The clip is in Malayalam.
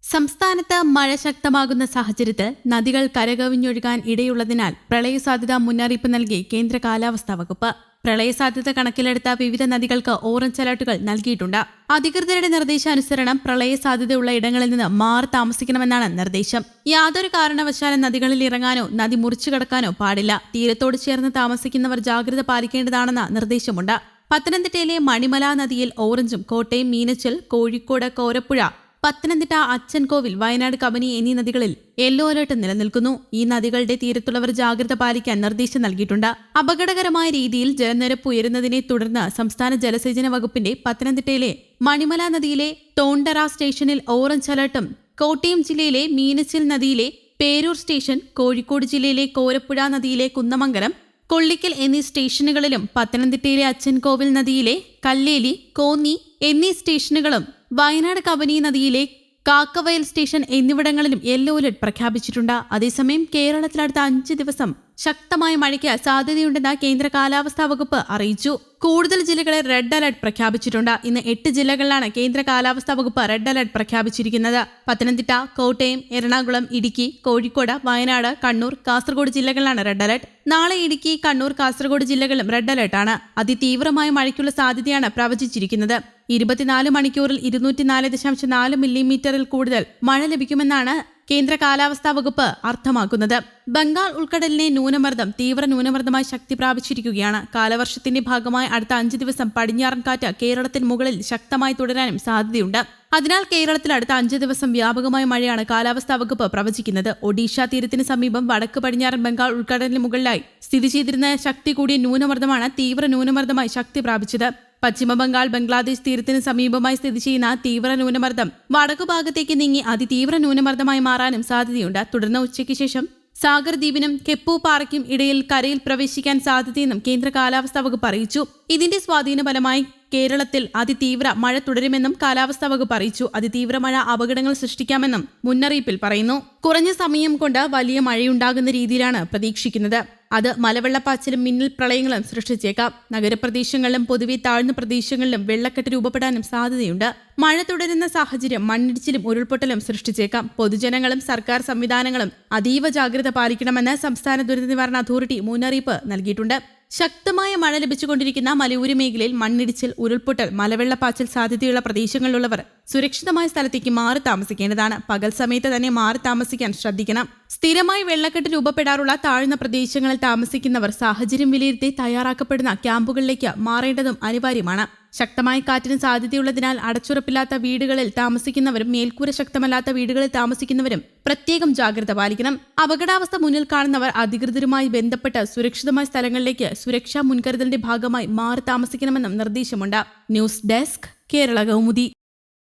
സംസ്ഥാനത്ത് മഴ ശക്തമാകുന്ന സാഹചര്യത്തിൽ നദികൾ കരകവിഞ്ഞൊഴുകാൻ ഇടയുള്ളതിനാൽ പ്രളയസാധ്യതാ മുന്നറിയിപ്പ് നൽകി കേന്ദ്ര കാലാവസ്ഥാ വകുപ്പ്. പ്രളയസാധ്യത കണക്കിലെടുത്ത വിവിധ നദികൾക്ക് ഓറഞ്ച് അലർട്ടുകൾ നൽകിയിട്ടുണ്ട്. അധികൃതരുടെ നിർദ്ദേശാനുസരണം പ്രളയസാധ്യതയുള്ള ഇടങ്ങളിൽ നിന്ന് മാറി താമസിക്കണമെന്നാണ് നിർദ്ദേശം. യാതൊരു കാരണവശാലും നദികളിൽ ഇറങ്ങാനോ നദി മുറിച്ചു കടക്കാനോ പാടില്ല. തീരത്തോട് ചേർന്ന് താമസിക്കുന്നവർ ജാഗ്രത പാലിക്കേണ്ടതാണെന്ന നിർദ്ദേശമുണ്ട്. പത്തനംതിട്ടയിലെ മണിമല നദിയിൽ ഓറഞ്ചും, കോട്ടയം മീനച്ചിൽ, കോഴിക്കോട് കോരപ്പുഴ, പത്തനംതിട്ട അച്ചൻകോവിൽ, വയനാട് കബനി എന്നീ നദികളിൽ യെല്ലോ അലർട്ട് നിലനിൽക്കുന്നു. ഈ നദികളുടെ തീരത്തുള്ളവർ ജാഗ്രത പാലിക്കാൻ നിർദ്ദേശം നൽകിയിട്ടുണ്ട്. അപകടകരമായ രീതിയിൽ ജലനിരപ്പ് ഉയരുന്നതിനെ തുടർന്ന് സംസ്ഥാന ജലസേചന വകുപ്പിന്റെ പത്തനംതിട്ടയിലെ മണിമല നദിയിലെ തോണ്ടറ സ്റ്റേഷനിൽ ഓറഞ്ച് അലർട്ടും, കോട്ടയം ജില്ലയിലെ മീനച്ചിൽ നദിയിലെ പേരൂർ സ്റ്റേഷൻ, കോഴിക്കോട് ജില്ലയിലെ കോരപ്പുഴ നദിയിലെ കുന്നമംഗലം, കൊള്ളിക്കൽ എന്നീ സ്റ്റേഷനുകളിലും പത്തനംതിട്ടയിലെ അച്ചൻകോവിൽ നദിയിലെ കല്ലേലി, കോന്നി എന്നീ സ്റ്റേഷനുകളും വയനാട് കബനി നദിയിലെ കാക്കവയൽ സ്റ്റേഷൻ എന്നിവിടങ്ങളിലും യെല്ലോ അലർട്ട് പ്രഖ്യാപിച്ചിട്ടുണ്ട്. അതേസമയം കേരളത്തിൽ അടുത്ത 5 ദിവസം ശക്തമായ മഴയ്ക്ക് സാധ്യതയുണ്ടെന്ന് കേന്ദ്ര കാലാവസ്ഥാ വകുപ്പ് അറിയിച്ചു. കൂടുതൽ ജില്ലകളിൽ റെഡ് അലർട്ട് പ്രഖ്യാപിച്ചിട്ടുണ്ട്. ഇന്ന് 8 ജില്ലകളിലാണ് കേന്ദ്ര കാലാവസ്ഥാ വകുപ്പ് റെഡ് അലർട്ട് പ്രഖ്യാപിച്ചിരിക്കുന്നത്. പത്തനംതിട്ട, കോട്ടയം, എറണാകുളം, ഇടുക്കി, കോഴിക്കോട്, വയനാട്, കണ്ണൂർ, കാസർഗോഡ് ജില്ലകളിലാണ് റെഡ് അലർട്ട്. നാളെ ഇടുക്കി, കണ്ണൂർ, കാസർഗോഡ് ജില്ലകളിലും റെഡ് അലർട്ടാണ്. അതിതീവ്രമായ മഴയ്ക്കുള്ള സാധ്യതയാണ് പ്രവചിച്ചിരിക്കുന്നത്. 24 മണിക്കൂറിൽ 204.4 മില്ലിമീറ്ററിൽ കൂടുതൽ മഴ ലഭിക്കുമെന്നാണ് കേന്ദ്ര കാലാവസ്ഥാ വകുപ്പ് അർത്ഥമാക്കുന്നത്. ബംഗാൾ ഉൾക്കടലിലെ ന്യൂനമർദ്ദം തീവ്ര ന്യൂനമർദ്ദമായി ശക്തി പ്രാപിച്ചിരിക്കുകയാണ്. കാലവർഷത്തിന്റെ ഭാഗമായി അടുത്ത 5 ദിവസം പടിഞ്ഞാറൻ കാറ്റ് കേരളത്തിന് മുകളിൽ ശക്തമായി തുടരാനും സാധ്യതയുണ്ട്. അതിനാൽ കേരളത്തിൽ അടുത്ത 5 ദിവസം വ്യാപകമായ മഴയാണ് കാലാവസ്ഥാ വകുപ്പ് പ്രവചിക്കുന്നത്. ഒഡീഷ തീരത്തിന് സമീപം വടക്ക് പടിഞ്ഞാറൻ ബംഗാൾ ഉൾക്കടലിന് മുകളിലായി സ്ഥിതി ചെയ്തിരുന്ന ശക്തി കൂടിയ ന്യൂനമർദ്ദമാണ് തീവ്ര ന്യൂനമർദ്ദമായി ശക്തി പ്രാപിച്ചത്. പശ്ചിമ ബംഗാൾ, ബംഗ്ലാദേശ് തീരത്തിന് സമീപമായി സ്ഥിതി ചെയ്യുന്ന തീവ്ര ന്യൂനമർദ്ദം വടക്കുഭാഗത്തേക്ക് നീങ്ങി അതിതീവ്ര ന്യൂനമർദ്ദമായി മാറാനും സാധ്യതയുണ്ട്. തുടർന്ന് ഉച്ചയ്ക്ക് ശേഷം സാഗർ ദ്വീപിനും കെപ്പു പാറയ്ക്കും ഇടയിൽ കരയിൽ പ്രവേശിക്കാൻ സാധ്യതയെന്നും കേന്ദ്ര കാലാവസ്ഥാ വകുപ്പ് അറിയിച്ചു. ഇതിന്റെ സ്വാധീന ഫലമായി കേരളത്തിൽ അതിതീവ്ര മഴ തുടരുമെന്നും കാലാവസ്ഥാ വകുപ്പ് അറിയിച്ചു. അതിതീവ്ര മഴ അപകടങ്ങൾ സൃഷ്ടിക്കാമെന്നും മുന്നറിയിപ്പിൽ പറയുന്നു. കുറഞ്ഞ സമയം കൊണ്ട് വലിയ മഴയുണ്ടാകുന്ന രീതിയിലാണ് പ്രതീക്ഷിക്കുന്നത്. അത് മലവെള്ളപ്പാച്ചിലും മിന്നൽ പ്രളയങ്ങളും സൃഷ്ടിച്ചേക്കാം. നഗരപ്രദേശങ്ങളിലും പൊതുവെ താഴ്ന്ന പ്രദേശങ്ങളിലും വെള്ളക്കെട്ട് രൂപപ്പെടാനും സാധ്യതയുണ്ട്. മഴ തുടരുന്ന സാഹചര്യം മണ്ണിടിച്ചിലും ഉരുൾപൊട്ടലും സൃഷ്ടിച്ചേക്കാം. പൊതുജനങ്ങളും സർക്കാർ സംവിധാനങ്ങളും അതീവ ജാഗ്രത പാലിക്കണമെന്ന് സംസ്ഥാന ദുരന്ത നിവാരണ അതോറിറ്റി മുന്നറിയിപ്പ് നൽകിയിട്ടുണ്ട്. ശക്തമായ മഴ ലഭിച്ചുകൊണ്ടിരിക്കുന്ന മലയോര മേഖലയിൽ മണ്ണിടിച്ചിൽ, ഉരുൾപൊട്ടൽ, മലവെള്ളപ്പാച്ചിൽ സാധ്യതയുള്ള പ്രദേശങ്ങളിലുള്ളവർ സുരക്ഷിതമായ സ്ഥലത്തേക്ക് മാറി താമസിക്കേണ്ടതാണ്. പകൽ സമയത്ത് തന്നെ മാറി താമസിക്കാൻ ശ്രദ്ധിക്കണം. സ്ഥിരമായി വെള്ളക്കെട്ട് രൂപപ്പെടാറുള്ള താഴ്ന്ന പ്രദേശങ്ങളിൽ താമസിക്കുന്നവർ സാഹചര്യം വിലയിരുത്തി തയ്യാറാക്കപ്പെടുന്ന ക്യാമ്പുകളിലേക്ക് മാറേണ്ടതും അനിവാര്യമാണ്. ശക്തമായ കാറ്റിന് സാധ്യതയുള്ളതിനാൽ അടച്ചുറപ്പില്ലാത്ത വീടുകളിൽ താമസിക്കുന്നവരും മേൽക്കൂര ശക്തമല്ലാത്ത വീടുകളിൽ താമസിക്കുന്നവരും പ്രത്യേകം ജാഗ്രത പാലിക്കണം. അപകടാവസ്ഥ മുന്നിൽ കാണുന്നവർ അധികൃതരുമായി ബന്ധപ്പെട്ട് സുരക്ഷിതമായ സ്ഥലങ്ങളിലേക്ക് സുരക്ഷാ മുൻകരുതലിന്റെ ഭാഗമായി മാറി താമസിക്കണമെന്നും നിർദ്ദേശമുണ്ട്. News desk, Kerala Kaumudi.